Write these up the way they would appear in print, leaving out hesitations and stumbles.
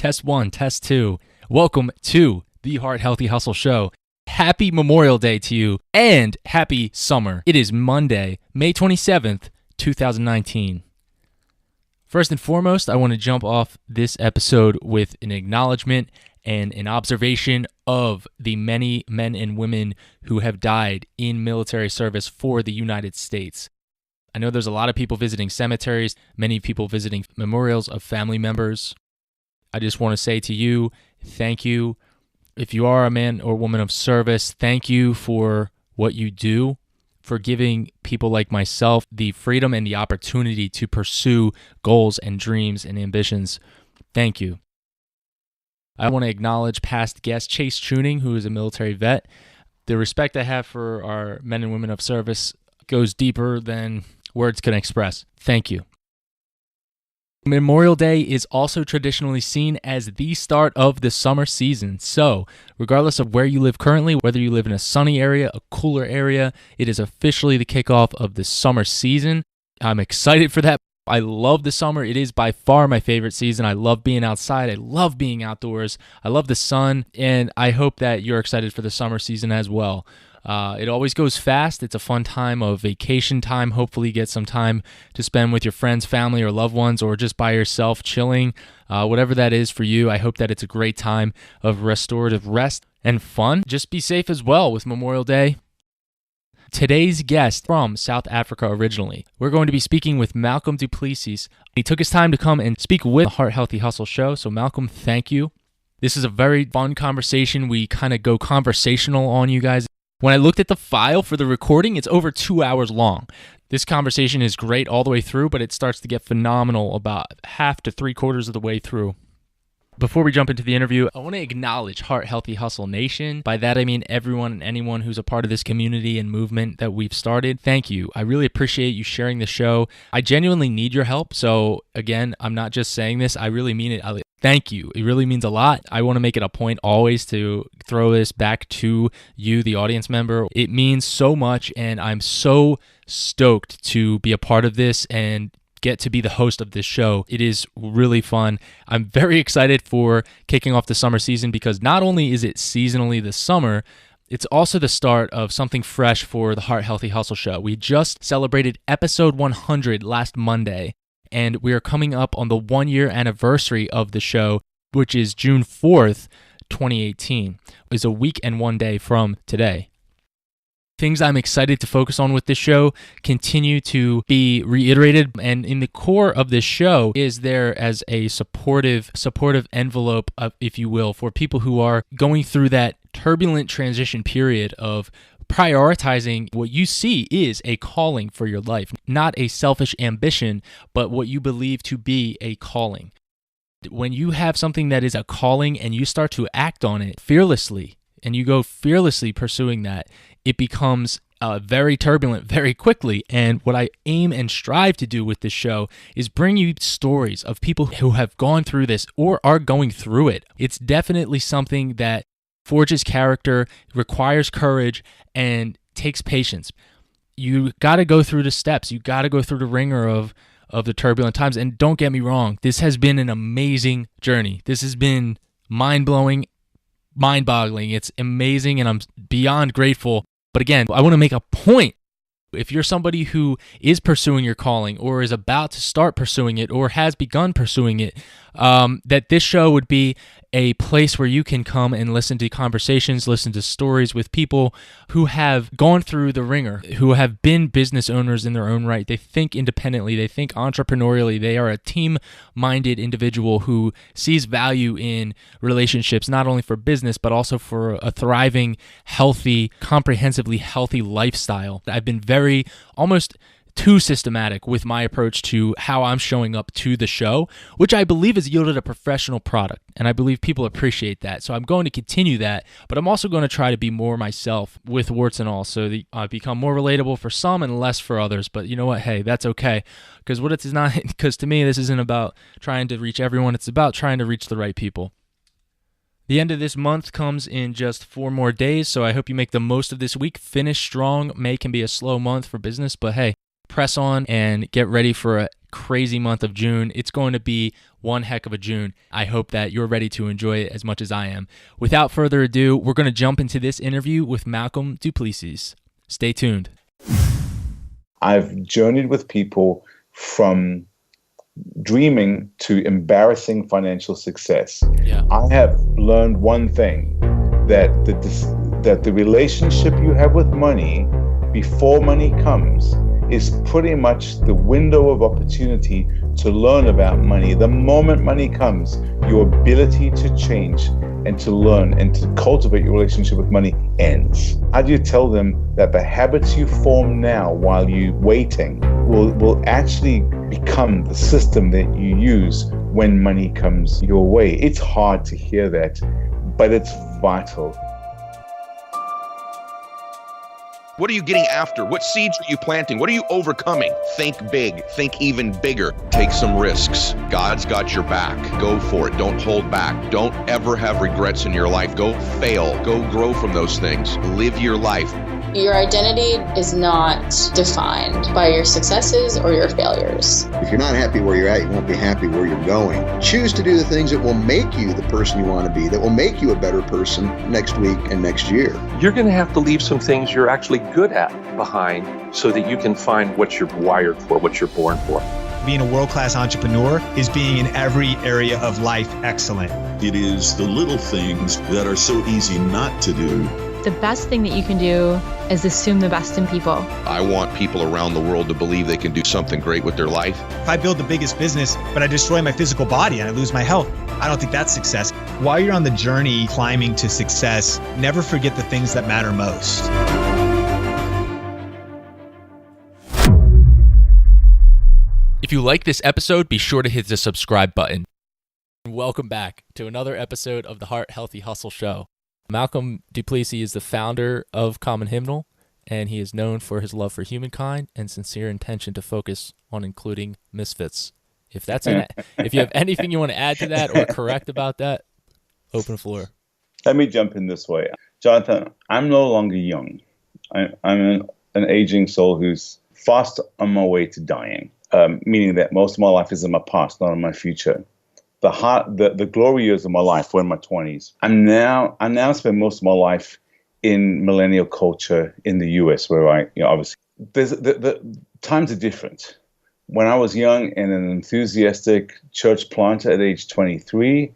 Test 1, test 2. Welcome to the Heart Healthy Hustle Show. Happy Memorial Day to you and happy summer. It is Monday, May 27th, 2019. First and foremost, I want to jump off this episode with an acknowledgement and an observation of the many men and women who have died in military service for the United States. I know there's a lot of people visiting cemeteries, many people visiting memorials of family members. I just want to say to you, thank you. If you are a man or woman of service, thank you for what you do, for giving people like myself the freedom and the opportunity to pursue goals and dreams and ambitions. Thank you. I want to acknowledge past guest Chase Tuning, who is a military vet. The respect I have for our men and women of service goes deeper than words can express. Thank you. Memorial Day is also traditionally seen as the start of the summer season. So, regardless of where you live currently, whether you live in a sunny area, a cooler area, it is officially the kickoff of the summer season. I'm excited for that. I love the summer. It is by far my favorite season. I love being outside. I love being outdoors. I love the sun, and I hope that you're excited for the summer season as well. It always goes fast. It's a fun time of vacation time. Hopefully get some time to spend with your friends, family, or loved ones, or just by yourself chilling. Whatever that is for you, I hope that it's a great time of restorative rest and fun. Just be safe as well with Memorial Day. Today's guest from South Africa originally. We're going to be speaking with Malcolm du Plessis. He took his time to come and speak with the Heart Healthy Hustle Show. So Malcolm, thank you. This is a very fun conversation. We kind of go conversational on you guys. When I looked at the file for the recording, it's over 2 hours long. This conversation is great all the way through, but it starts to get phenomenal about half to 3/4 of the way through. Before we jump into the interview, I want to acknowledge Heart Healthy Hustle Nation. By that, I mean everyone and anyone who's a part of this community and movement that we've started. Thank you. I really appreciate you sharing the show. I genuinely need your help. So again, I'm not just saying this. I really mean it. Thank you. It really means a lot. I want to make it a point always to throw this back to you, the audience member. It means so much, and I'm so stoked to be a part of this and get to be the host of this show. It is really fun. I'm very excited for kicking off the summer season because not only is it seasonally the summer, it's also the start of something fresh for the Heart Healthy Hustle Show. We just celebrated episode 100 last Monday, and we are coming up on the 1-year anniversary of the show, which is June 4th, 2018. It's a week and 1 day from today. Things I'm excited to focus on with this show continue to be reiterated, and in the core of this show is there as a supportive envelope, if you will, for people who are going through that turbulent transition period of prioritizing what you see is a calling for your life, not a selfish ambition, but what you believe to be a calling. When you have something that is a calling and you start to act on it fearlessly, and you go fearlessly pursuing that, it becomes very turbulent very quickly. And what I aim and strive to do with this show is bring you stories of people who have gone through this or are going through it. It's definitely something that forges character, requires courage, and takes patience. You got to go through the steps. You got to go through the ringer of the turbulent times. And don't get me wrong, this has been an amazing journey. This has been mind-blowing, mind-boggling. It's amazing, and I'm beyond grateful. But again, I want to make a point. If you're somebody who is pursuing your calling or is about to start pursuing it or has begun pursuing it, that this show would be a place where you can come and listen to conversations, listen to stories with people who have gone through the ringer, who have been business owners in their own right. They think independently, they think entrepreneurially, they are a team-minded individual who sees value in relationships, not only for business, but also for a thriving, healthy, comprehensively healthy lifestyle. I've been very, almost too systematic with my approach to how I'm showing up to the show, which I believe has yielded a professional product, and I believe people appreciate that. So I'm going to continue that, but I'm also going to try to be more myself with warts and all, so that I become more relatable for some and less for others. But you know what? Hey, that's okay, because because to me, this isn't about trying to reach everyone. It's about trying to reach the right people. The end of this month comes in just 4 more days, so I hope you make the most of this week. Finish strong. May can be a slow month for business, but hey, press on and get ready for a crazy month of June. It's going to be one heck of a June. I hope that you're ready to enjoy it as much as I am. Without further ado, we're going to jump into this interview with Malcolm du Plessis. Stay tuned. I've journeyed with people from dreaming to embarrassing financial success. Yeah. I have learned one thing, that the relationship you have with money before money comes is pretty much the window of opportunity to learn about money. The moment money comes, your ability to change and to learn and to cultivate your relationship with money ends. How do you tell them that the habits you form now while you're waiting will actually become the system that you use when money comes your way? It's hard to hear that, but it's vital. What are you getting after? What seeds are you planting? What are you overcoming? Think big. Think even bigger. Take some risks. God's got your back. Go for it. Don't hold back. Don't ever have regrets in your life. Go fail. Go grow from those things. Live your life. Your identity is not defined by your successes or your failures. If you're not happy where you're at, you won't be happy where you're going. Choose to do the things that will make you the person you want to be, that will make you a better person next week and next year. You're going to have to leave some things you're actually good at behind so that you can find what you're wired for, what you're born for. Being a world-class entrepreneur is being in every area of life excellent. It is the little things that are so easy not to do. The best thing that you can do is assume the best in people. I want people around the world to believe they can do something great with their life. If I build the biggest business, but I destroy my physical body and I lose my health, I don't think that's success. While you're on the journey climbing to success, never forget the things that matter most. If you like this episode, be sure to hit the subscribe button. Welcome back to another episode of the Heart Healthy Hustle Show. Malcolm du Plessis is the founder of Common Hymnal, and he is known for his love for humankind and sincere intention to focus on including misfits. If you have anything you want to add to that or correct about that, open floor. Let me jump in this way. Jonathan, I'm no longer young. I'm an aging soul who's fast on my way to dying, meaning that most of my life is in my past, not in my future. The glory years of my life were in my 20s. I now spend most of my life in millennial culture in the US, where obviously the times are different. When I was young and an enthusiastic church planter at age 23,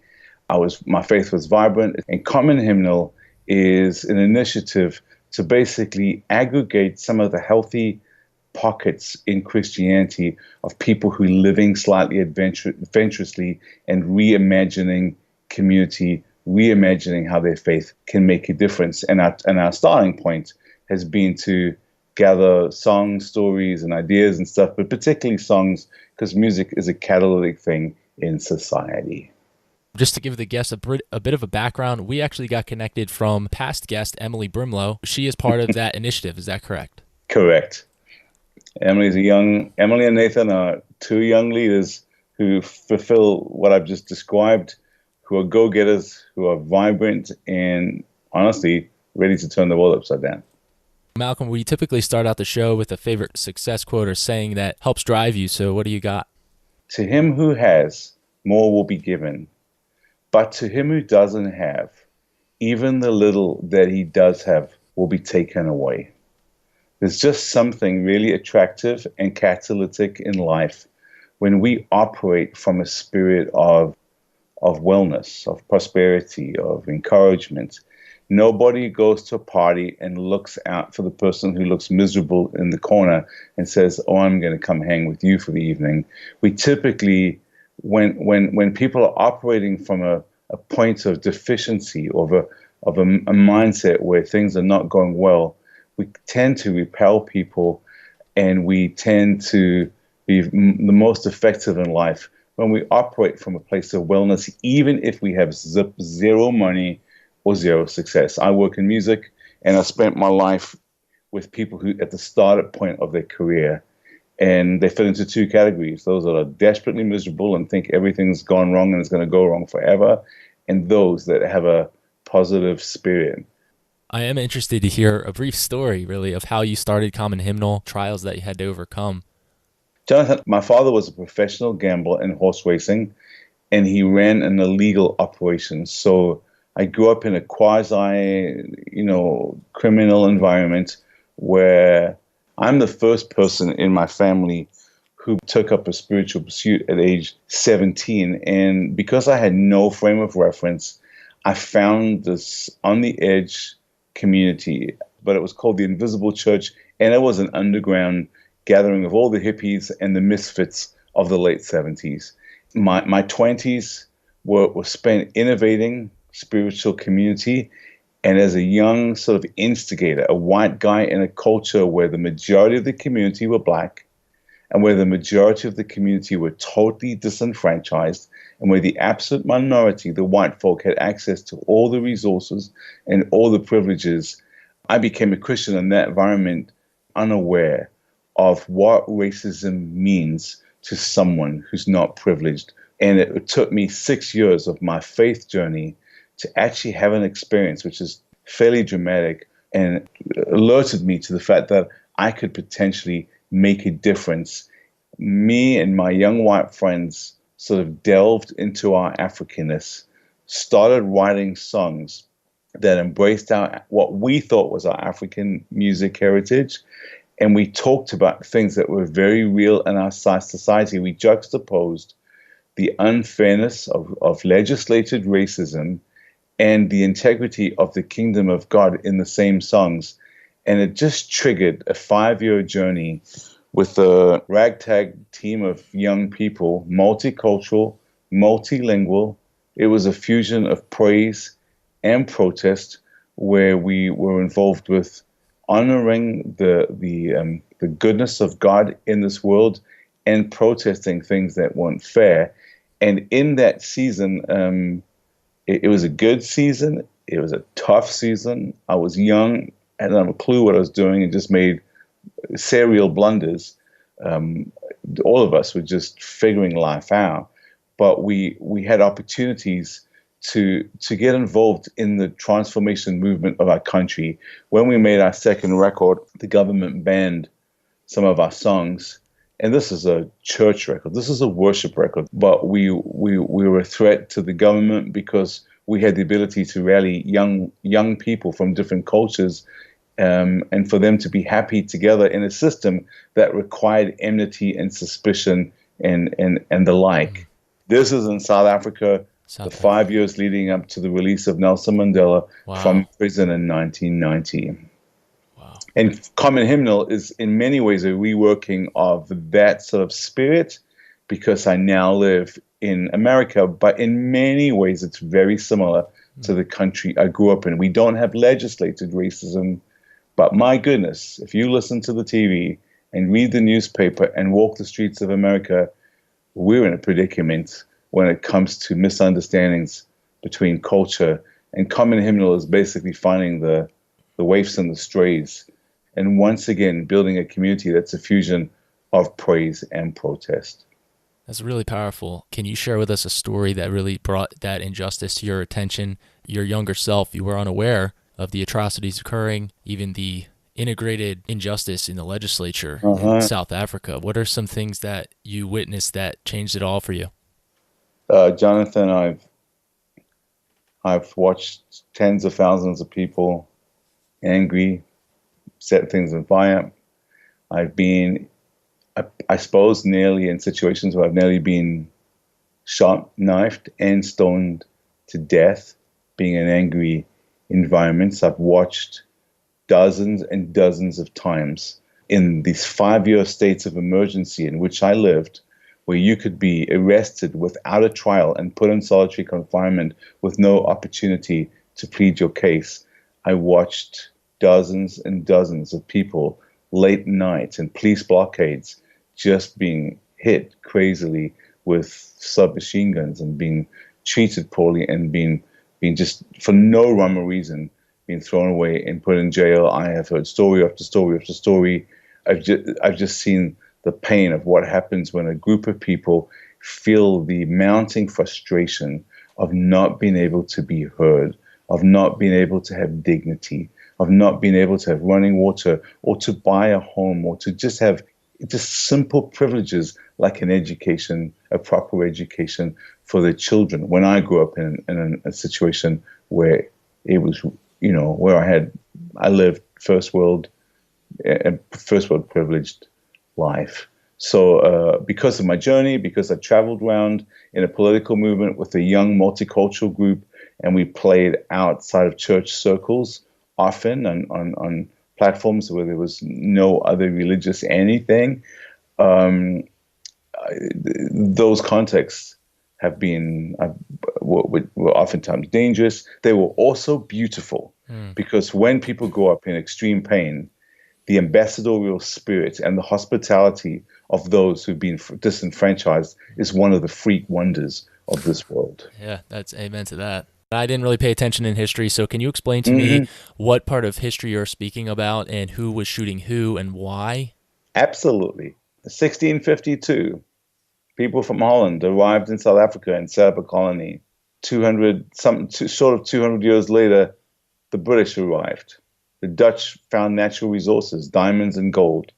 my faith was vibrant. And Common Hymnal is an initiative to basically aggregate some of the healthy pockets in Christianity of people who are living slightly adventurously and reimagining community, reimagining how their faith can make a difference. And our starting point has been to gather songs, stories, and ideas and stuff, but particularly songs, because music is a catalytic thing in society. Just to give the guests a bit of a background, we actually got connected from past guest Emily Brimlow. She is part of that initiative. Is that correct? Correct. Emily and Nathan are two young leaders who fulfill what I've just described, who are go-getters, who are vibrant, and honestly, ready to turn the world upside down. Malcolm, we typically start out the show with a favorite success quote or saying that helps drive you. So what do you got? To him who has, more will be given. But to him who doesn't have, even the little that he does have will be taken away. There's just something really attractive and catalytic in life when we operate from a spirit of wellness, of prosperity, of encouragement. Nobody goes to a party and looks out for the person who looks miserable in the corner and says, "Oh, I'm going to come hang with you for the evening." We typically, when people are operating from a point of deficiency or of a mindset where things are not going well, we tend to repel people, and we tend to be the most effective in life when we operate from a place of wellness, even if we have zero money or zero success. I work in music, and I spent my life with people who at the starting point of their career, and they fit into two categories: those that are desperately miserable and think everything's gone wrong and it's going to go wrong forever, and those that have a positive spirit. I am interested to hear a brief story, really, of how you started Common Hymnal, trials that you had to overcome. Jonathan, my father was a professional gambler in horse racing, and he ran an illegal operation. So I grew up in a criminal environment where I'm the first person in my family who took up a spiritual pursuit at age 17. And because I had no frame of reference, I found this on the edge community, but it was called the Invisible Church, and it was an underground gathering of all the hippies and the misfits of the late 70s. My 20s were spent innovating spiritual community, and as a young sort of instigator, a white guy in a culture where the majority of the community were black, and where the majority of the community were totally disenfranchised, and where the absolute minority, the white folk, had access to all the resources and all the privileges, I became a Christian in that environment, unaware of what racism means to someone who's not privileged. And it took me 6 years of my faith journey to actually have an experience which is fairly dramatic and alerted me to the fact that I could potentially make a difference. Me and my young white friends sort of delved into our Africanness, started writing songs that embraced what we thought was our African music heritage. And we talked about things that were very real in our society. We juxtaposed the unfairness of legislated racism and the integrity of the kingdom of God in the same songs. And it just triggered a 5-year journey with a ragtag team of young people, multicultural, multilingual. It was a fusion of praise and protest, where we were involved with honoring the goodness of God in this world and protesting things that weren't fair. And in that season, it was a good season. It was a tough season. I was young. I didn't have a clue what I was doing and just made serial blunders. All of us were just figuring life out. But we had opportunities to get involved in the transformation movement of our country. When we made our second record, the government banned some of our songs. And this is a church record. This is a worship record. But we were a threat to the government because we had the ability to rally young people from different cultures, and for them to be happy together in a system that required enmity and suspicion and the like. This is in South Africa. The 5 years leading up to the release of Nelson Mandela from prison in 1990. Wow. And Common Hymnal is in many ways a reworking of that sort of spirit, because I now live in America, but in many ways it's very similar to the country I grew up in. We don't have legislated racism, but my goodness, if you listen to the TV and read the newspaper and walk the streets of America, we're in a predicament when it comes to misunderstandings between culture. And Common Hymnal is basically finding the waifs and the strays, and once again building a community that's a fusion of praise and protest. That's really powerful. Can you share with us a story that really brought that injustice to your attention? Your younger self, you were unaware of the atrocities occurring, even the integrated injustice in the legislature in South Africa. What are some things that you witnessed that changed it all for you? Jonathan, I've watched tens of thousands of people angry, set things on fire. I've been, I suppose, nearly in situations where I've nearly been shot, knifed, and stoned to death, being in angry environments. I've watched dozens and dozens of times in these 5-year states of emergency in which I lived, where you could be arrested without a trial and put in solitary confinement with no opportunity to plead your case. I watched dozens and dozens of people late nights and police blockades just being hit crazily with submachine guns and being treated poorly and being just for no rhyme or reason being thrown away and put in jail. I have heard story after story after story. I've just seen the pain of what happens when a group of people feel the mounting frustration of not being able to be heard, of not being able to have dignity, of not being able to have running water or to buy a home or to just have just simple privileges like an education, a proper education for their children. When I grew up in a situation where it was, where I lived first world privileged life. So because of my journey, because I traveled around in a political movement with a young multicultural group, and we played outside of church circles often on platforms where there was no other religious anything, those contexts were oftentimes dangerous. They were also beautiful because when people grow up in extreme pain, the ambassadorial spirit and the hospitality of those who've been disenfranchised is one of the freak wonders of this world. Yeah, that's amen to that. I didn't really pay attention in history, so can you explain to me what part of history you're speaking about and who was shooting who and why? Absolutely. 1652, people from Holland arrived in South Africa and set up a colony. 200 years later, the British arrived. The Dutch found natural resources, diamonds and gold.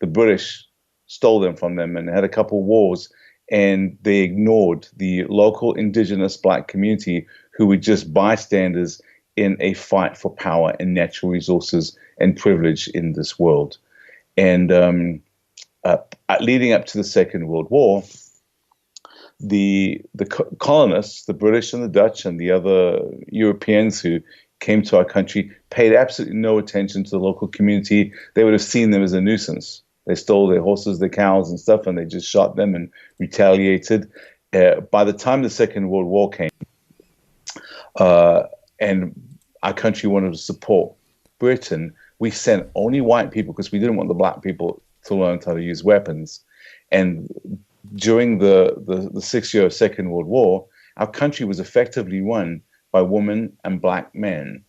The British stole them from them and had a couple wars, and they ignored the local indigenous black community who were just bystanders in a fight for power and natural resources and privilege in this world. And leading up to the Second World War, the colonists, the British and the Dutch and the other Europeans who came to our country, paid absolutely no attention to the local community. They would have seen them as a nuisance. They stole their horses, their cows and stuff, and they just shot them and retaliated. By the time the Second World War came, and our country wanted to support Britain, we sent only white people because we didn't want the black people to learn how to use weapons. And during the 6 year Second World War, our country was effectively run by women and black men.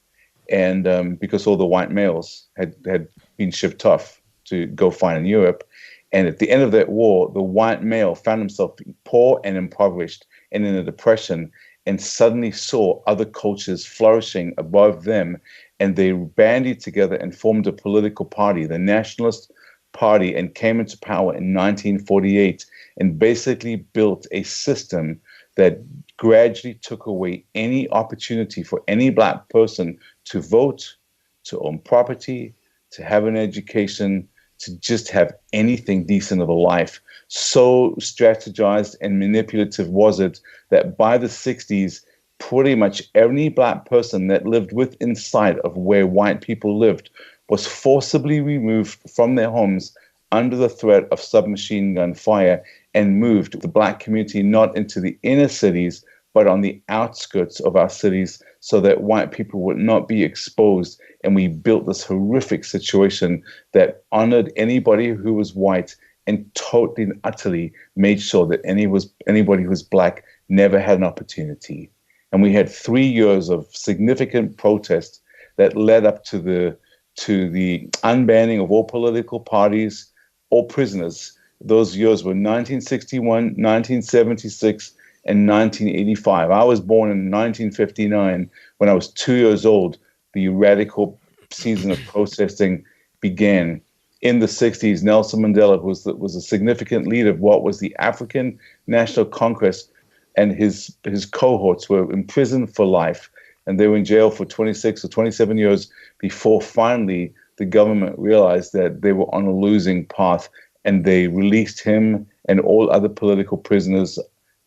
And because all the white males had been shipped off to go fight in Europe. And at the end of that war, the white male found himself poor and impoverished and in a depression, and suddenly saw other cultures flourishing above them. And they bandied together and formed a political party, the Nationalist Party, and came into power in 1948 and basically built a system that gradually took away any opportunity for any black person to vote, to own property, to have an education, to just have anything decent of a life. So strategized and manipulative was it that by the 60s, pretty much any black person that lived within sight of where white people lived was forcibly removed from their homes under the threat of submachine gun fire and moved the black community not into the inner cities, but on the outskirts of our cities so that white people would not be exposed. And we built this horrific situation that honored anybody who was white and totally and utterly made sure that anybody who was black never had an opportunity. And we had 3 years of significant protest that led up to the unbanning of all political parties, all prisoners. Those years were 1961, 1976, and 1985. I was born in 1959. When I was 2 years old, the radical season of protesting began. In the 60s, Nelson Mandela was a significant leader of what was the African National Congress, and his cohorts were imprisoned for life, and they were in jail for 26 or 27 years before finally the government realized that they were on a losing path, and they released him and all other political prisoners,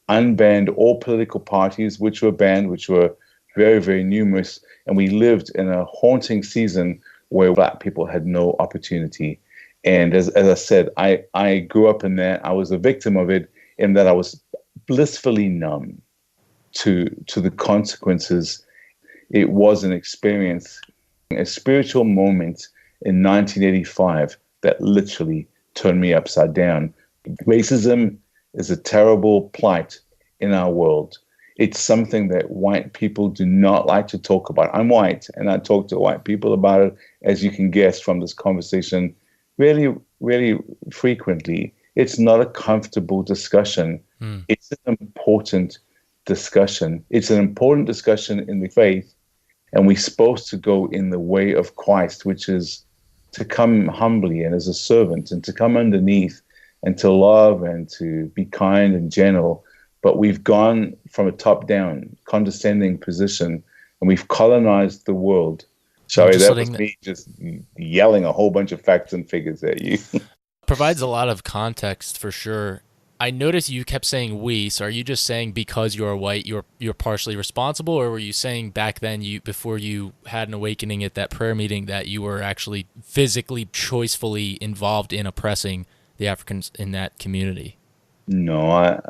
unbanned all political parties, which were banned, which were very, very numerous. And we lived in a haunting season where black people had no opportunity. And as I said, I grew up in that. I was a victim of it in that I was blissfully numb to the consequences. It was an experience, a spiritual moment in 1985 that literally turned me upside down. Racism is a terrible plight in our world. It's something that white people do not like to talk about. I'm white, and I talk to white people about it, as you can guess from this conversation, really, really frequently. It's not a comfortable discussion. It's an important discussion. It's an important discussion in the faith, and we're supposed to go in the way of Christ, which is to come humbly and as a servant and to come underneath and to love and to be kind and gentle. But we've gone from a top-down, condescending position, and we've colonized the world. Sorry, that was me just yelling a whole bunch of facts and figures at you. Provides a lot of context for sure. I noticed you kept saying we, so are you just saying because you're white, you're partially responsible, or were you saying back then, before you had an awakening at that prayer meeting, that you were actually physically, choicefully involved in oppressing the Africans in that community? No,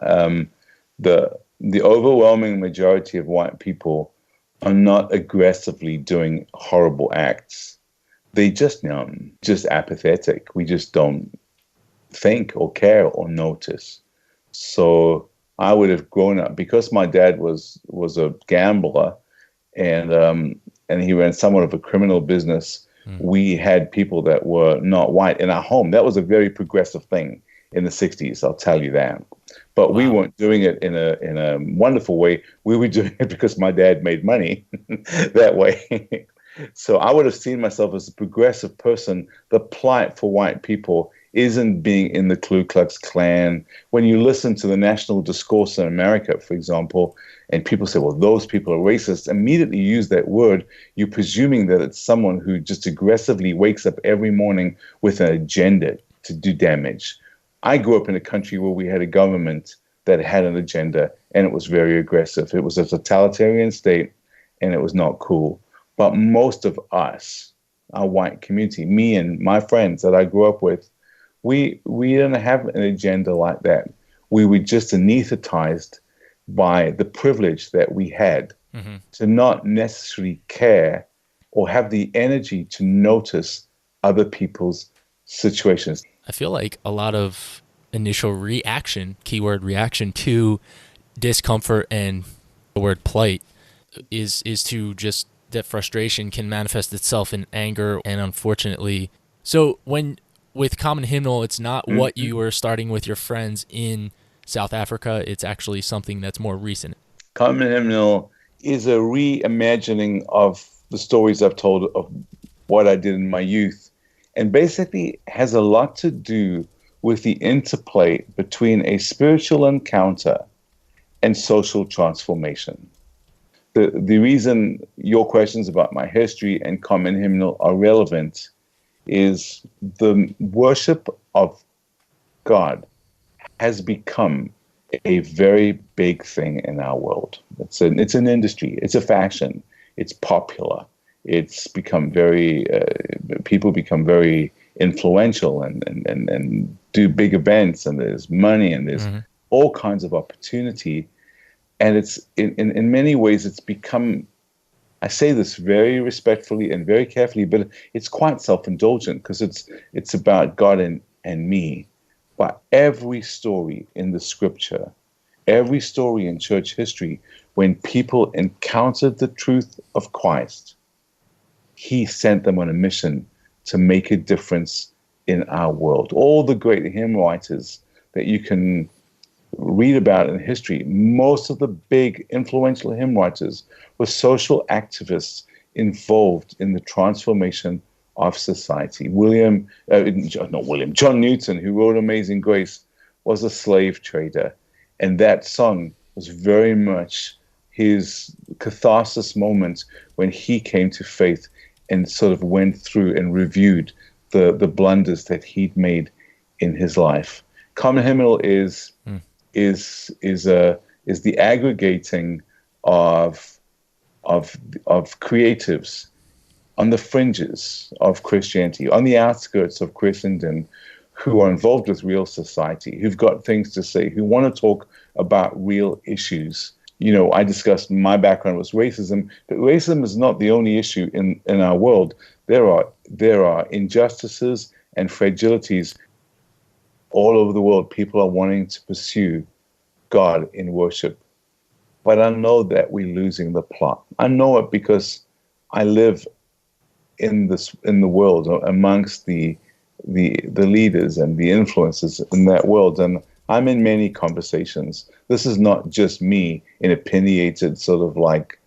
the overwhelming majority of white people are not aggressively doing horrible acts. They just apathetic. We just don't think or care or notice. So I would have grown up, because my dad was a gambler and he ran somewhat of a criminal business. We had people that were not white in our home. That was a very progressive thing in the 60s, I'll tell you that. But we weren't doing it in a wonderful way. We were doing it because my dad made money that way. So I would have seen myself as a progressive person. The plight for white people isn't being in the Ku Klux Klan. When you listen to the national discourse in America, for example, and people say, well, those people are racist, immediately use that word, you're presuming that it's someone who just aggressively wakes up every morning with an agenda to do damage. I grew up in a country where we had a government that had an agenda, and it was very aggressive. It was a totalitarian state, and it was not cool. But most of us, our white community, me and my friends that I grew up with, we didn't have an agenda like that. We were just anesthetized by the privilege that we had to not necessarily care or have the energy to notice other people's situations. I feel like a lot of initial reaction, keyword reaction, to discomfort and the word plight is to just, that frustration can manifest itself in anger, and unfortunately. So with Common Hymnal, it's not what you were starting with your friends in South Africa. It's actually something that's more recent. Common Hymnal is a reimagining of the stories I've told of what I did in my youth, and basically has a lot to do with the interplay between a spiritual encounter and social transformation. The reason your questions about my history and Common Hymnal are relevant is the worship of God has become a very big thing in our world. It's an industry. It's a fashion. It's popular. It's become very, people become very influential and do big events, and there's money and there's all kinds of opportunity. And it's in many ways, it's become, I say this very respectfully and very carefully, but it's quite self-indulgent because it's about God and me. But every story in the scripture, every story in church history, when people encountered the truth of Christ, he sent them on a mission to make a difference in our world. All the great hymn writers that you can read about in history, most of the big influential hymn writers were social activists involved in the transformation of society. John Newton, who wrote Amazing Grace, was a slave trader. And that song was very much his catharsis moment when he came to faith and sort of went through and reviewed the blunders that he'd made in his life. Common Hymnal is the aggregating of creatives on the fringes of Christianity, on the outskirts of Christendom, who are involved with real society, who've got things to say, who want to talk about real issues. You know, I discussed my background was racism, but racism is not the only issue in our world. There are injustices and fragilities all over the world. People are wanting to pursue God in worship. But I know that we're losing the plot. I know it because I live in the world amongst the leaders and the influences in that world, and I'm in many conversations. This is not just me in opinionated sort of like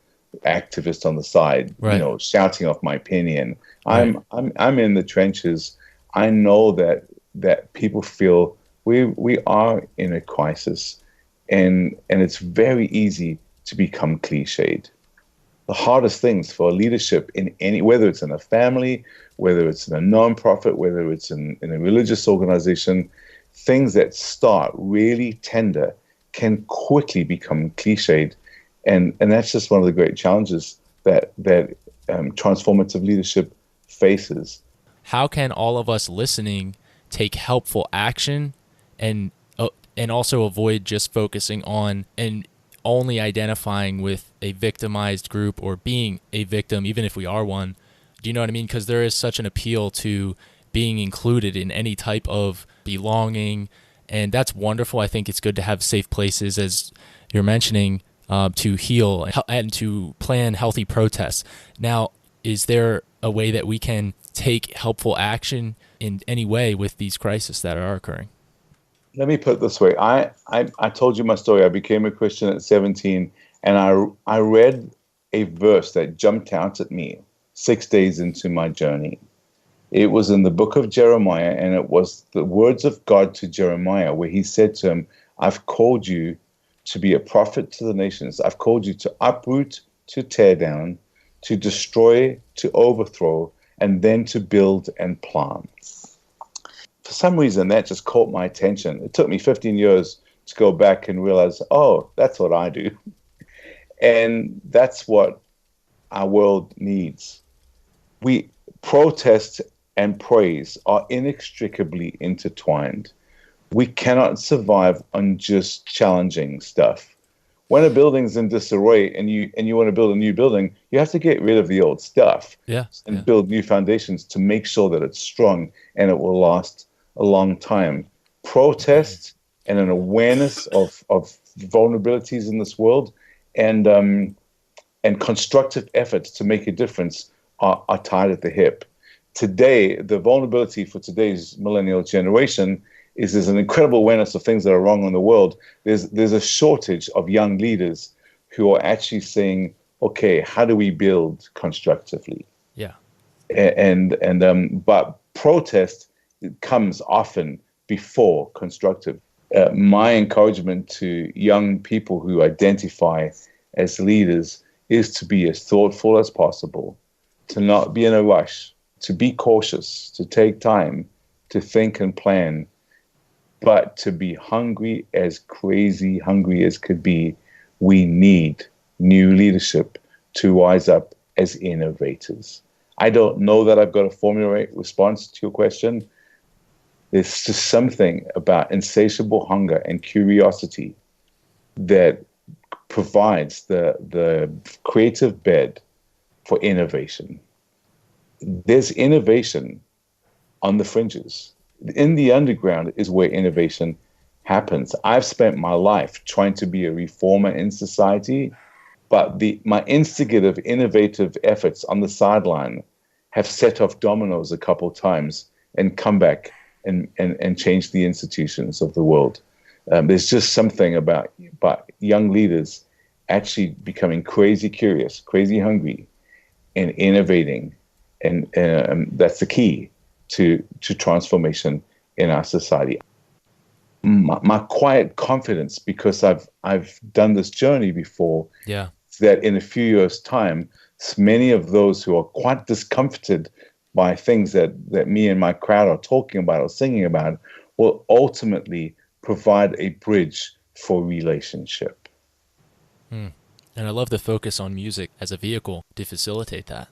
activist on the side, Right. shouting off my opinion. Right. I'm in the trenches. I know that people feel we are in a crisis, and it's very easy to become cliched. The hardest things for leadership in whether it's in a family, whether it's in a nonprofit, whether it's in a religious organization, things that start really tender can quickly become cliched. And that's just one of the great challenges that transformative leadership faces. How can all of us listening take helpful action and also avoid just focusing on and only identifying with a victimized group or being a victim, even if we are one? Do you know what I mean? Because there is such an appeal to being included in any type of belonging, and that's wonderful. I think it's good to have safe places, as you're mentioning, to heal and to plan healthy protests. Now, is there a way that we can take helpful action in any way with these crises that are occurring? Let me put it this way. I told you my story. I became a Christian at 17, and I read a verse that jumped out at me 6 days into my journey. It was in the book of Jeremiah, and it was the words of God to Jeremiah, where he said to him, I've called you to be a prophet to the nations. I've called you to uproot, to tear down, to destroy, to overthrow, and then to build and plant. For some reason, that just caught my attention. It took me 15 years to go back and realize, oh, that's what I do. And that's what our world needs. Protest and praise are inextricably intertwined. We cannot survive on just challenging stuff. When a building's in disarray and you want to build a new building, you have to get rid of the old stuff and build new foundations to make sure that it's strong and it will last a long time. Protest and an awareness of vulnerabilities in this world and constructive efforts to make a difference are tied at the hip. Today, the vulnerability for today's millennial generation is there's an incredible awareness of things that are wrong in the world. There's a shortage of young leaders who are actually saying, okay, how do we build constructively? Yeah. But protest comes often before constructive. My encouragement to young people who identify as leaders is to be as thoughtful as possible, to not be in a rush, to be cautious, to take time, to think and plan, but to be hungry as crazy hungry as could be. We need new leadership to rise up as innovators. I don't know that I've got a formulaic response to your question. There's just something about insatiable hunger and curiosity that provides the creative bed for innovation. There's innovation on the fringes. In the underground is where innovation happens. I've spent my life trying to be a reformer in society, but my instigative, innovative efforts on the sideline have set off dominoes a couple times and come back and change the institutions of the world. There's just something about young leaders actually becoming crazy curious, crazy hungry, and innovating, and that's the key to transformation in our society. My quiet confidence, because I've done this journey before, that in a few years' time, many of those who are quite discomforted by things that me and my crowd are talking about or singing about will ultimately provide a bridge for relationship. And I love the focus on music as a vehicle to facilitate that.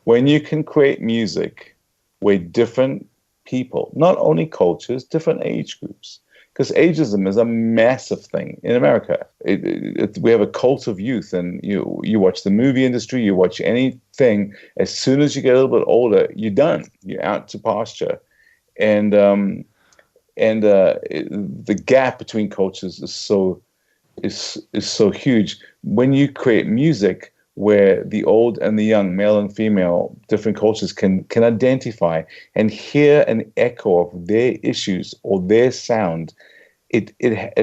When you can create music where different people, not only cultures, different age groups, because ageism is a massive thing in America. We have a cult of youth, and you watch the movie industry, you watch anything. As soon as you get a little bit older, you're done. You're out to pasture, and the gap between cultures is so huge. When you create music where the old and the young, male and female, different cultures can identify and hear an echo of their issues or their sound, it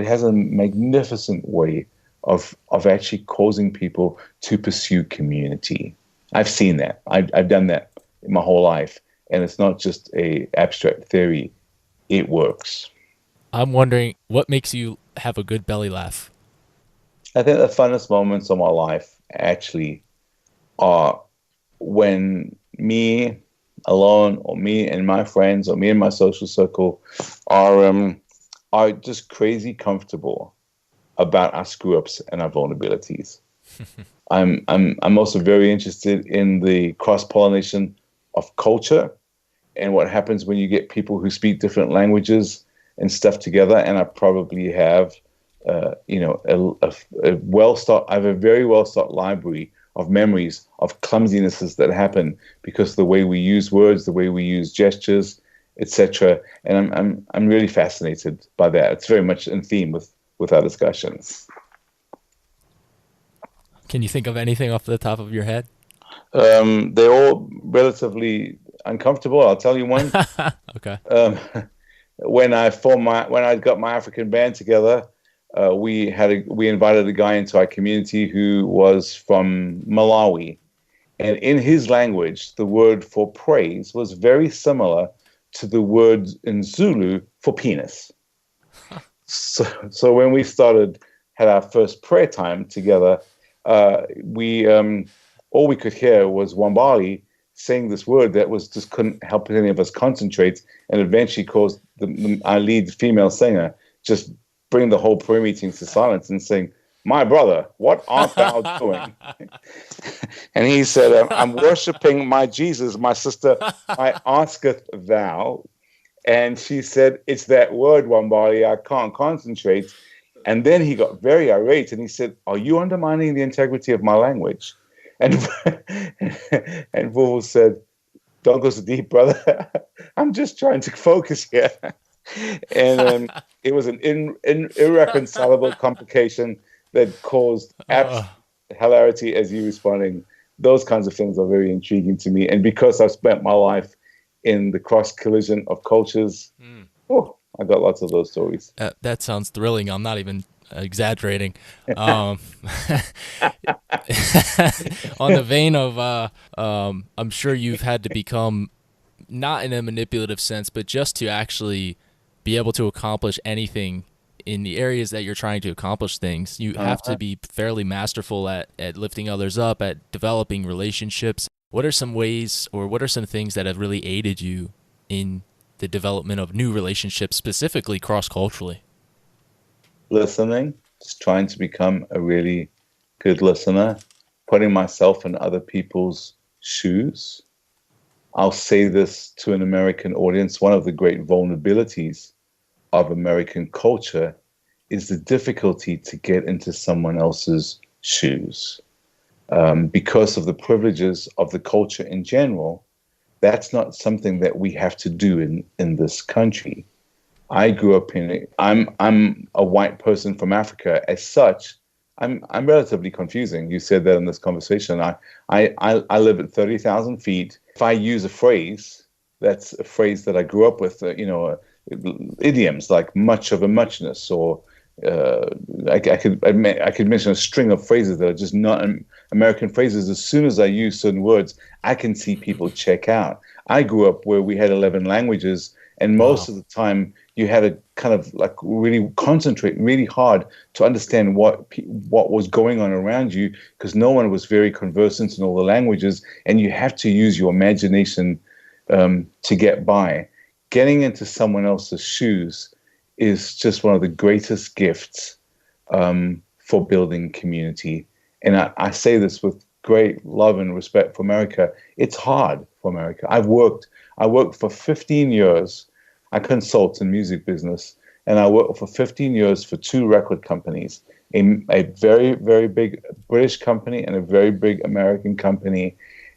has a magnificent way of actually causing people to pursue community. I've seen that. I've done that in my whole life, and it's not just a abstract theory. It works. I'm wondering, what makes you have a good belly laugh? I think the funnest moments of my life actually are when me alone, or me and my friends, or me and my social circle are just crazy comfortable about our screw ups and our vulnerabilities. I'm also very interested in the cross-pollination of culture and what happens when you get people who speak different languages and stuff together. And I probably have, a well-stocked, I have a very well-stocked library of memories of clumsinesses that happen because of the way we use words, the way we use gestures, etc. And I'm really fascinated by that. It's very much in theme with our discussions. Can you think of anything off the top of your head? They're all relatively uncomfortable. I'll tell you one. Okay. When I got my African band together, we invited a guy into our community who was from Malawi, and in his language, the word for praise was very similar to the word in Zulu for penis. So when we had our first prayer time together, we all we could hear was Wambali saying this word that was just couldn't help any of us concentrate, and eventually caused our lead female singer just bring the whole prayer meeting to silence and saying, "My brother, what art thou doing?" And he said, "I'm worshiping my Jesus, my sister, I asketh thou." And she said, "It's that word, Wambali, I can't concentrate." And then he got very irate and he said, "Are you undermining the integrity of my language?" And Vul said, "Don't go so deep, brother. I'm just trying to focus here." And it was an irreconcilable complication that caused hilarity as you responding. Those kinds of things are very intriguing to me. And because I've spent my life in the cross collision of cultures, I got lots of those stories. That sounds thrilling. I'm not even exaggerating. On the vein of, I'm sure you've had to become, not in a manipulative sense, but just to actually be able to accomplish anything in the areas that you're trying to accomplish things. You have to be fairly masterful at lifting others up, at developing relationships. What are some ways, or what are some things that have really aided you in the development of new relationships, specifically cross-culturally? Listening, just trying to become a really good listener, putting myself in other people's shoes. I'll say this to an American audience. One of the great vulnerabilities of American culture is the difficulty to get into someone else's shoes. Because of the privileges of the culture in general, that's not something that we have to do in this country. I grew up I'm a white person from Africa. As such, I'm relatively confusing. You said that in this conversation. I live at 30,000 feet. If I use a phrase, that's a phrase that I grew up with, idioms like much of a muchness, or I could mention a string of phrases that are just not American phrases. As soon as I use certain words, I can see people check out. I grew up where we had 11 languages, and most of the time you had to kind of like really concentrate really hard to understand what was going on around you, because no one was very conversant in all the languages, and you have to use your imagination to get by. Getting into someone else's shoes is just one of the greatest gifts for building community. And I say this with great love and respect for America. It's hard for America. I worked for 15 years. I consult in music business, and I worked for 15 years for two record companies, a very, very big British company and a very big American company.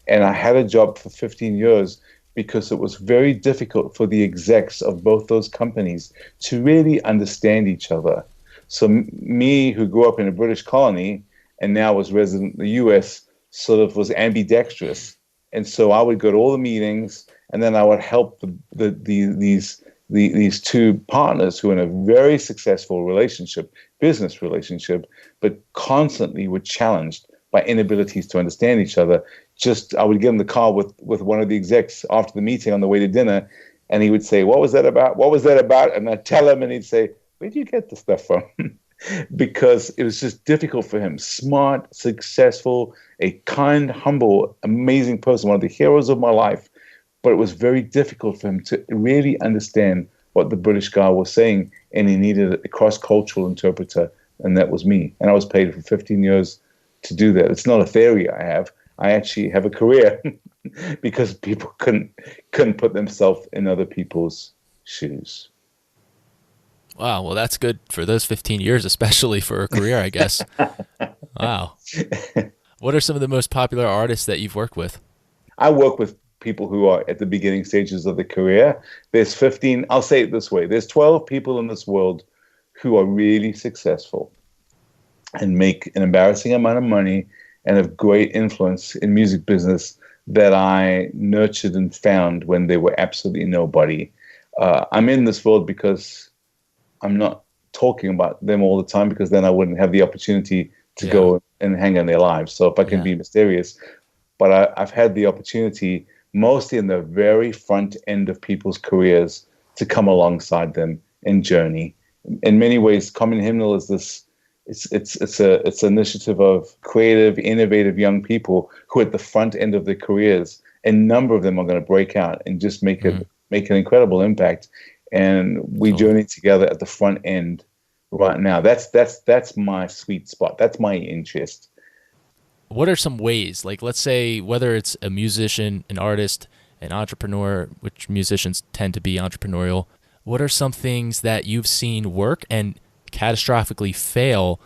And I had a job for 15 years because it was very difficult for the execs of both those companies to really understand each other. So me, who grew up in a British colony and now was resident in the US, sort of was ambidextrous. And so I would go to all the meetings, and then I would help these these two partners who were in a very successful relationship, business relationship, but constantly were challenged by inabilities to understand each other. I would get in the car with one of the execs after the meeting on the way to dinner, and he would say, "What was that about? What was that about?" And I'd tell him, and he'd say, "Where do you get this stuff from?" Because it was just difficult for him. Smart, successful, a kind, humble, amazing person, one of the heroes of my life. But it was very difficult for him to really understand what the British guy was saying, and he needed a cross-cultural interpreter, and that was me. And I was paid for 15 years to do that. It's not a theory I have. I actually have a career because people couldn't put themselves in other people's shoes. Wow, well, that's good for those 15 years, especially for a career, I guess. Wow. What are some of the most popular artists that you've worked with? I work with people who are at the beginning stages of the career. There's 15, I'll say it this way, there's 12 people in this world who are really successful and make an embarrassing amount of money and have great influence in music business that I nurtured and found when they were absolutely nobody. I'm in this world because I'm not talking about them all the time, because then I wouldn't have the opportunity to go and hang on their lives. So if I can be mysterious, but I've had the opportunity mostly in the very front end of people's careers to come alongside them and journey. In many ways, Common Hymnal is this. It's an initiative of creative, innovative young people who are at the front end of their careers. A number of them are going to break out and just make an incredible impact. And we journey together at the front end right now. That's my sweet spot. That's my interest. What are some ways, like let's say whether it's a musician, an artist, an entrepreneur, which musicians tend to be entrepreneurial, what are some things that you've seen work and catastrophically fail?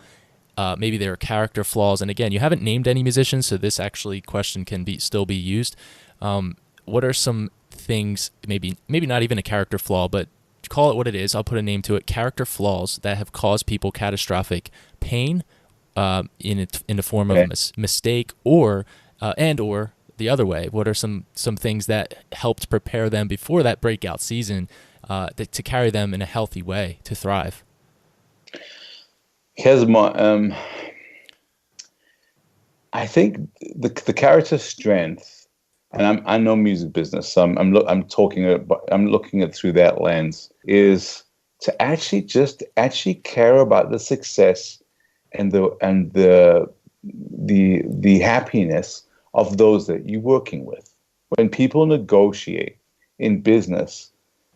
Maybe there are character flaws. And again, you haven't named any musicians, so this actually question can still be used. What are some things, maybe not even a character flaw, but call it what it is, I'll put a name to it, character flaws that have caused people catastrophic pain, in the form of a mistake, or the other way? What are some things that helped prepare them before that breakout season to carry them in a healthy way to thrive? Here's my I think the character strength, and I know music business, so I'm looking at it through that lens, is to actually care about the success and the happiness of those that you're working with. When people negotiate in business,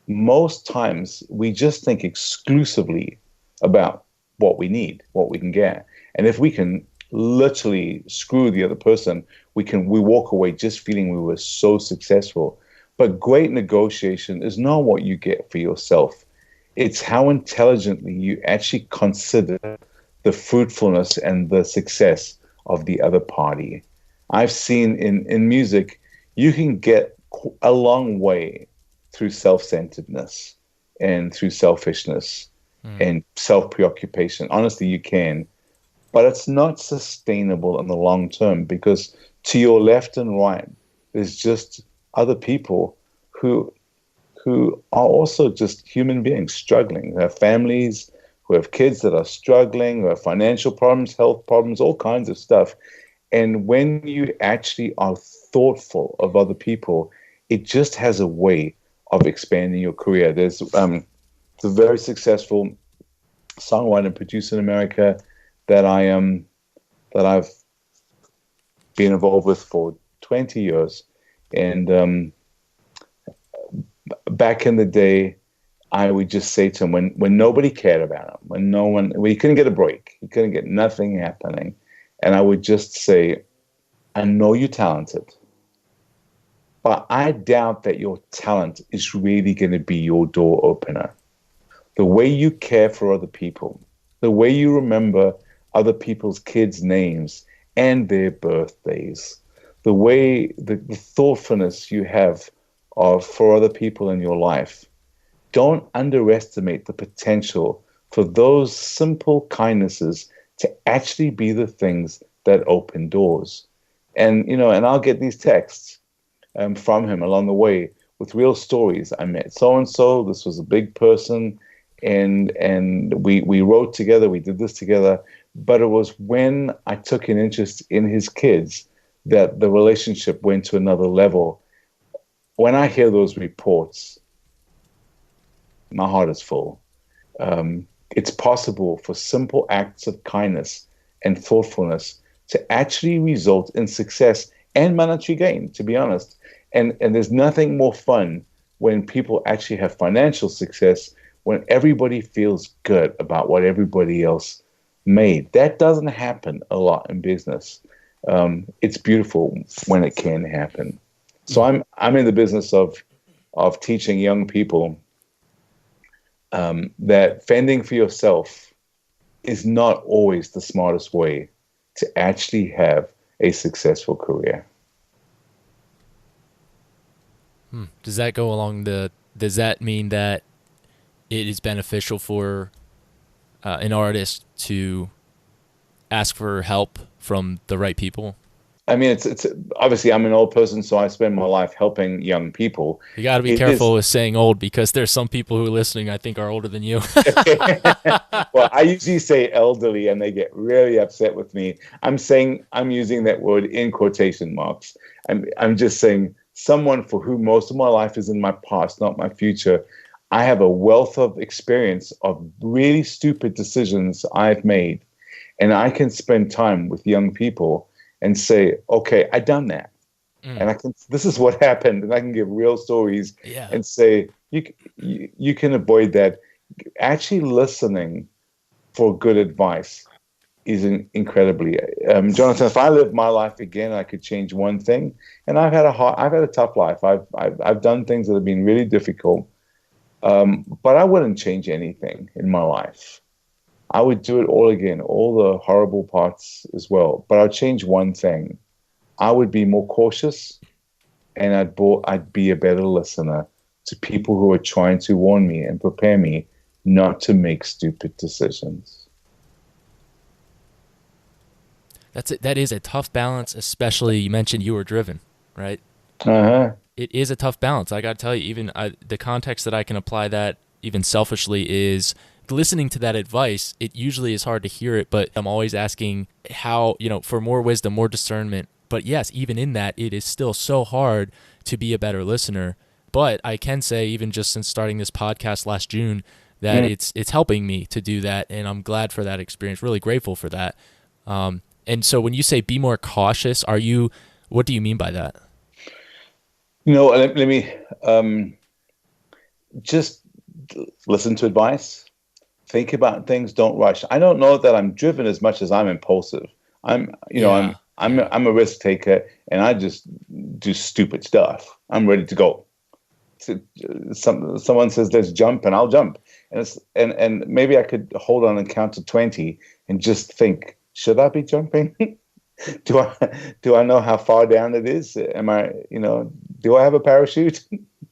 most times we just think exclusively about what we need, what we can get. And if we can literally screw the other person, we walk away just feeling we were so successful. But great negotiation is not what you get for yourself. It's how intelligently you actually consider the fruitfulness and the success of the other party. I've seen in music, you can get a long way through self-centeredness and through selfishness and self-preoccupation. Honestly, you can. But it's not sustainable in the long term, because to your left and right, there's just other people who are also just human beings struggling. Who have families, who have kids that are struggling, who have financial problems, health problems, all kinds of stuff. And when you actually are thoughtful of other people, it just has a way of expanding your career. There's a very successful songwriter and producer in America that I've been involved with for 20 years. And back in the day, I would just say to him, when nobody cared about him, when he couldn't get a break, he couldn't get nothing happening, and I would just say, I know you're talented, but I doubt that your talent is really going to be your door opener. The way you care for other people, the way you remember other people's kids' names and their birthdays, the way the thoughtfulness you have for other people in your life, don't underestimate the potential for those simple kindnesses to actually be the things that open doors. And, and I'll get these texts from him along the way with real stories. I met so and so. This was a big person, and we wrote together. We did this together. But it was when I took an interest in his kids that the relationship went to another level. When I hear those reports, my heart is full. It's possible for simple acts of kindness and thoughtfulness to actually result in success and monetary gain, to be honest. And there's nothing more fun when people actually have financial success, when everybody feels good about what everybody else made. That doesn't happen a lot in business. It's beautiful when it can happen. So I'm in the business of teaching young people that fending for yourself is not always the smartest way to actually have a successful career. Does that go along does that mean that it is beneficial for an artist to ask for help from the right people? I mean, it's obviously I'm an old person, so I spend my life helping young people. You got to be careful with saying old, because there's some people who are listening I think are older than you. Well, I usually say elderly, and they get really upset with me. I'm using that word in quotation marks. I'm just saying someone for whom most of my life is in my past, not my future. I have a wealth of experience of really stupid decisions I've made, and I can spend time with young people and say, okay, I done that. And this is what happened. And I can give real stories and say, you can avoid that. Actually listening for good advice is incredibly, Jonathan, if I lived my life again, I could change one thing. And I've had a tough life. I've done things that have been really difficult. But I wouldn't change anything in my life. I would do it all again, all the horrible parts as well. But I'd change one thing. I would be more cautious, and I'd be a better listener to people who are trying to warn me and prepare me not to make stupid decisions. That is a tough balance, especially you mentioned you were driven, right? It is a tough balance. I got to tell you, even the context that I can apply that even selfishly is listening to that advice. It usually is hard to hear it, but I'm always asking how, for more wisdom, more discernment. But yes, even in that, it is still so hard to be a better listener. But I can say, even just since starting this podcast last June, that it's helping me to do that. And I'm glad for that experience, really grateful for that. And so when you say be more cautious, what do you mean by that? Let me just listen to advice. Think about things. Don't rush. I don't know that I'm driven as much as I'm impulsive. I'm a risk taker, and I just do stupid stuff. I'm ready to go. Someone says let's jump, and I'll jump. And maybe I could hold on and count to 20 and just think, should I be jumping? Do I know how far down it is? Am I, do I have a parachute?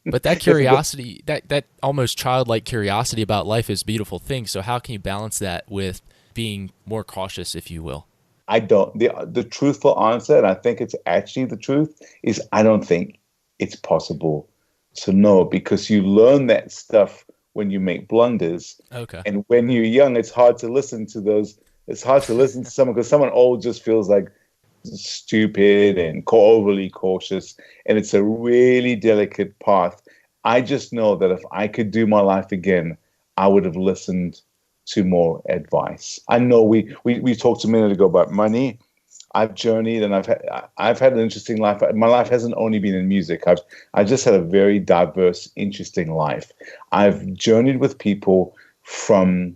But that curiosity, that almost childlike curiosity about life is a beautiful thing. So how can you balance that with being more cautious, if you will? I don't. The truthful answer, and I think it's actually the truth, is I don't think it's possible to know, because you learn that stuff when you make blunders. Okay. And when you're young, it's hard to listen to those. It's hard to listen to someone, because someone old just feels like stupid and overly cautious, and it's a really delicate path. I just know that if I could do my life again, I would have listened to more advice. I know we talked a minute ago about money. I've journeyed, and I've had an interesting life. My life hasn't only been in music. I've just had a very diverse, interesting life. I've journeyed with people from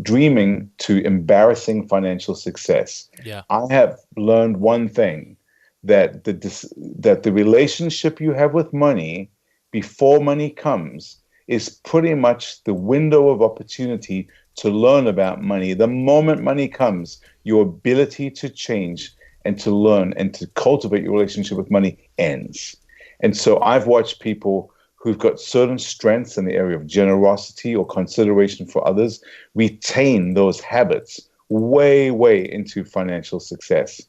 dreaming to embarrassing financial success. Yeah. I have learned one thing, that the relationship you have with money before money comes is pretty much the window of opportunity to learn about money. The moment money comes, your ability to change and to learn and to cultivate your relationship with money ends. And so I've watched people who've got certain strengths in the area of generosity or consideration for others retain those habits way, way into financial success.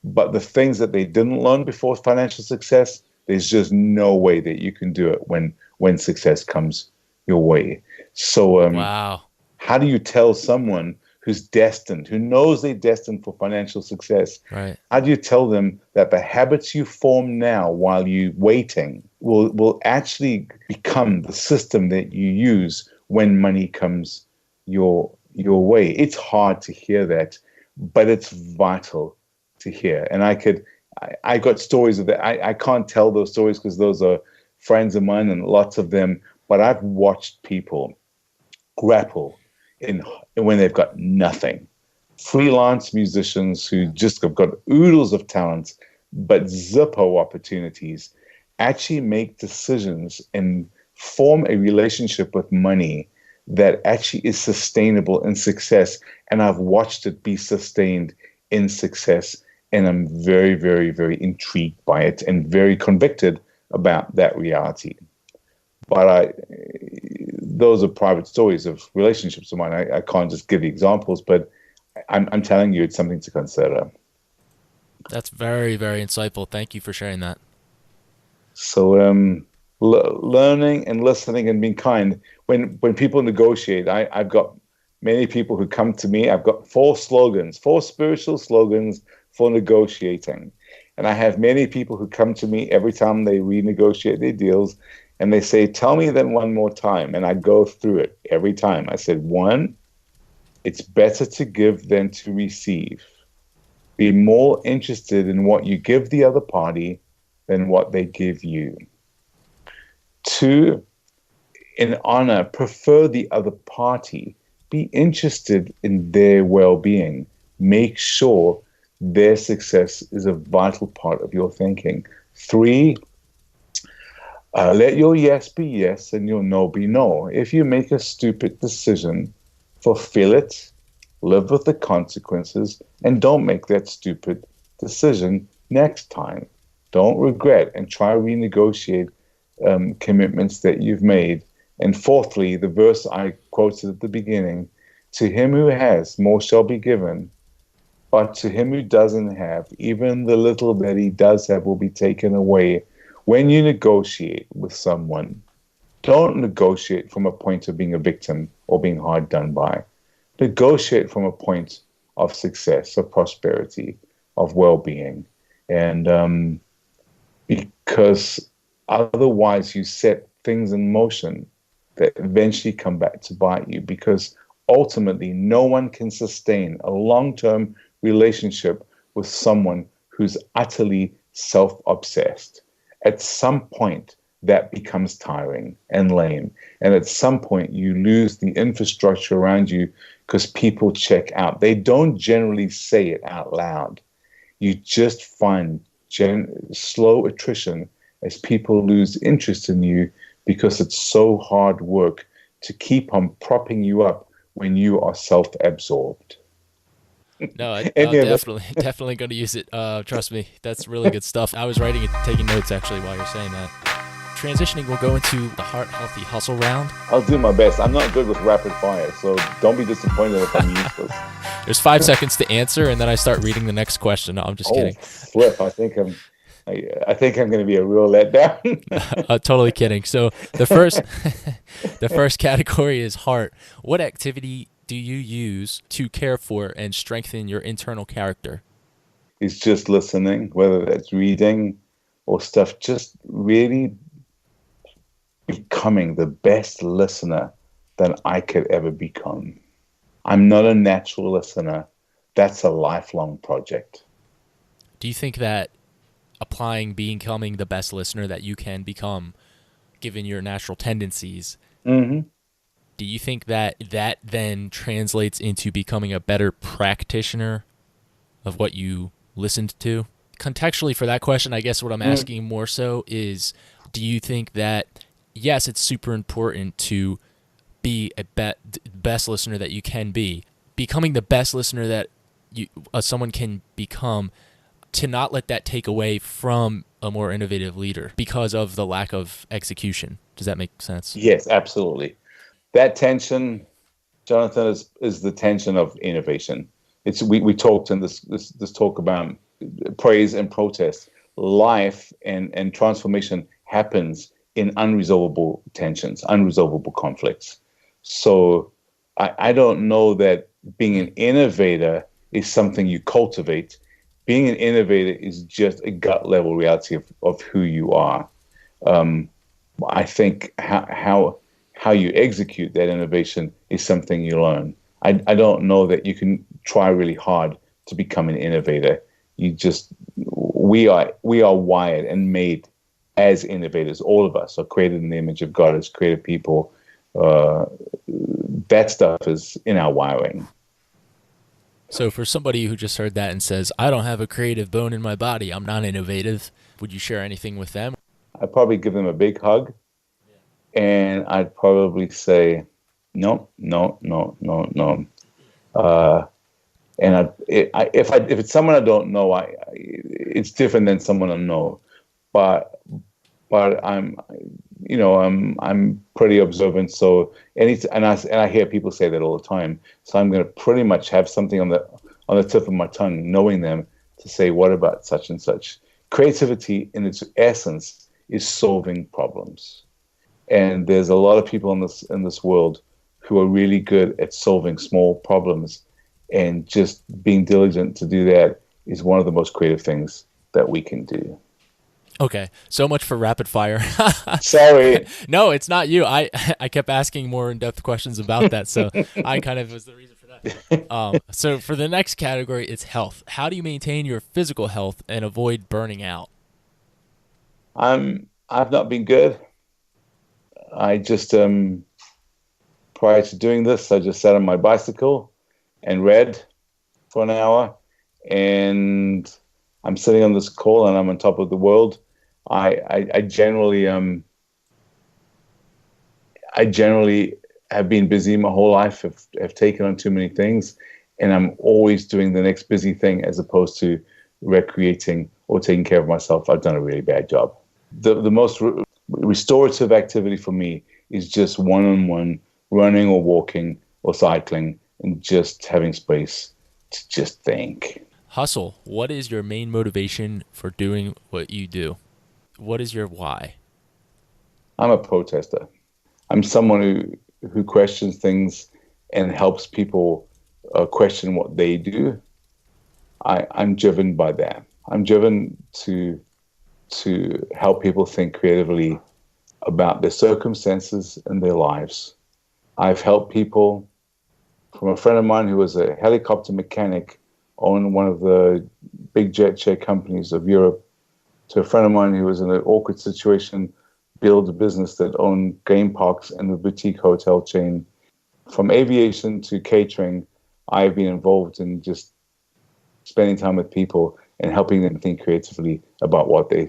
But the things that they didn't learn before financial success, There's just no way that you can do it when success comes your way. So wow. How do you tell someone who's destined, who knows they're destined for financial success? Right. How do you tell them that the habits you form now while you're waiting will actually become the system that you use when money comes your way? It's hard to hear that, but it's vital to hear. And I got stories of that. I can't tell those stories because those are friends of mine and lots of them, but I've watched people grapple when they've got nothing. Freelance musicians who just have got oodles of talent, but zippo opportunities, actually make decisions and form a relationship with money that actually is sustainable in success. And I've watched it be sustained in success. And I'm very, very, very intrigued by it and very convicted about that reality. But those are private stories of relationships of mine. I can't just give you examples, but I'm telling you, it's something to consider. That's very, very insightful. Thank you for sharing that. So learning and listening and being kind. When people negotiate, I've got many people who come to me. I've got 4 spiritual slogans for negotiating. And I have many people who come to me every time they renegotiate their deals, and they say, tell me them one more time. And I go through it every time. I said, 1, it's better to give than to receive. Be more interested in what you give the other party than what they give you. 2, in honor, prefer the other party. Be interested in their well-being. Make sure their success is a vital part of your thinking. 3, let your yes be yes and your no be no. If you make a stupid decision, fulfill it, live with the consequences, and don't make that stupid decision next time. Don't regret and try to renegotiate commitments that you've made. And 4thly, the verse I quoted at the beginning, to him who has, more shall be given. But to him who doesn't have, even the little that he does have will be taken away. When you negotiate with someone, don't negotiate from a point of being a victim or being hard done by. Negotiate from a point of success, of prosperity, of well-being. And because otherwise you set things in motion that eventually come back to bite you, because ultimately no one can sustain a long-term relationship with someone who's utterly self-obsessed. At some point, that becomes tiring and lame. And at some point, you lose the infrastructure around you because people check out. They don't generally say it out loud. You just find slow attrition as people lose interest in you because it's so hard work to keep on propping you up when you are self-absorbed. No, I'm definitely going to use it. Trust me, that's really good stuff. I was taking notes actually while you're saying that. Transitioning, we'll go into the Heart Healthy Hustle round. I'll do my best. I'm not good with rapid fire, so don't be disappointed if I'm useless. There's 5 seconds to answer, and then I start reading the next question. No, I'm just kidding. Flip! I think I'm going to be a real letdown. Totally kidding. So the first category is heart. What activity do you use to care for and strengthen your internal character? It's just listening, whether that's reading or stuff, just really becoming the best listener that I could ever become. I'm not a natural listener. That's a lifelong project. Do you think that becoming the best listener that you can become, given your natural tendencies, do you think that then translates into becoming a better practitioner of what you listened to? Contextually for that question, I guess what I'm asking more so is, do you think that, yes, it's super important to be a best listener that you can be, becoming the best listener that someone can become, to not let that take away from a more innovative leader because of the lack of execution? Does that make sense? Yes, absolutely. That tension, Jonathan, is the tension of innovation. We talked in this talk about praise and protest. life and transformation happens in unresolvable tensions, unresolvable conflicts. So I don't know that being an innovator is something you cultivate. Being an innovator is just a gut level reality of who you are. I think how you execute that innovation is something you learn. I don't know that you can try really hard to become an innovator. We are wired and made as innovators. All of us are created in the image of God as creative people. That stuff is in our wiring. So for somebody who just heard that and says, I don't have a creative bone in my body, I'm not innovative, would you share anything with them? I'd probably give them a big hug, and I'd probably say, no. And if it's someone I don't know, it's different than someone I know. But I'm pretty observant. So and I hear people say that all the time. So I'm going to pretty much have something on the tip of my tongue, knowing them, to say, what about such and such? Creativity, in its essence, is solving problems. And there's a lot of people in this world who are really good at solving small problems, and just being diligent to do that is one of the most creative things that we can do. Okay, so much for rapid fire. Sorry. No, it's not you. I kept asking more in-depth questions about that, so I kind of was the reason for that. So for the next category, it's health. How do you maintain your physical health and avoid burning out? I've not been good. I just prior to doing this, I just sat on my bicycle and read for an hour, and I'm sitting on this call and I'm on top of the world. I generally have been busy my whole life. Have taken on too many things, and I'm always doing the next busy thing as opposed to recreating or taking care of myself. I've done a really bad job. The most restorative activity for me is just one-on-one running or walking or cycling, and just having space to just think. Hustle. What is your main motivation for doing what you do? What is your why? I'm a protester. I'm someone who questions things and helps people question what they do. I'm driven by that. I'm driven to help people think creatively about their circumstances and their lives. I've helped people, from a friend of mine who was a helicopter mechanic, owned one of the big jet share companies of Europe, to a friend of mine who was in an awkward situation, build a business that owned game parks and a boutique hotel chain. From aviation to catering, I've been involved in just spending time with people and helping them think creatively about what they're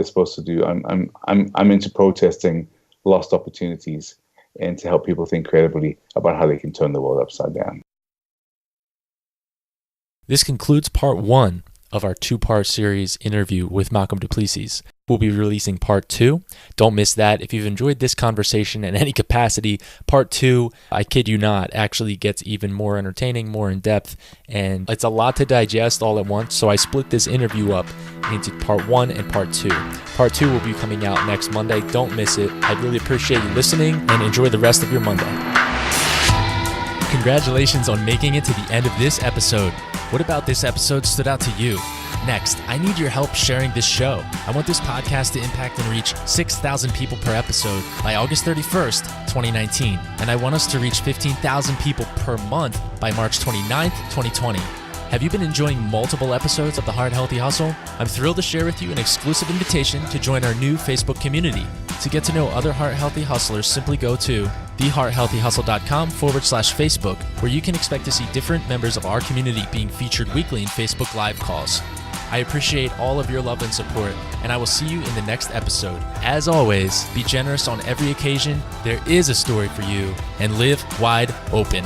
supposed to do. I'm into protesting lost opportunities and to help people think creatively about how they can turn the world upside down. This concludes part 1 of our 2-part series interview with Malcolm du Plessis. We'll be releasing part 2. Don't miss that. If you've enjoyed this conversation in any capacity, part 2, I kid you not, actually gets even more entertaining, more in depth, and it's a lot to digest all at once. So I split this interview up into part 1 and part 2. Part 2 will be coming out next Monday. Don't miss it. I'd really appreciate you listening, and enjoy the rest of your Monday. Congratulations on making it to the end of this episode. What about this episode stood out to you? Next, I need your help sharing this show. I want this podcast to impact and reach 6,000 people per episode by August 31st, 2019. And I want us to reach 15,000 people per month by March 29th, 2020. Have you been enjoying multiple episodes of The Heart Healthy Hustle? I'm thrilled to share with you an exclusive invitation to join our new Facebook community. To get to know other Heart Healthy Hustlers, simply go to thehearthealthyhustle.com/Facebook, where you can expect to see different members of our community being featured weekly in Facebook Live calls. I appreciate all of your love and support, and I will see you in the next episode. As always, be generous on every occasion. There is a story for you, and live wide open.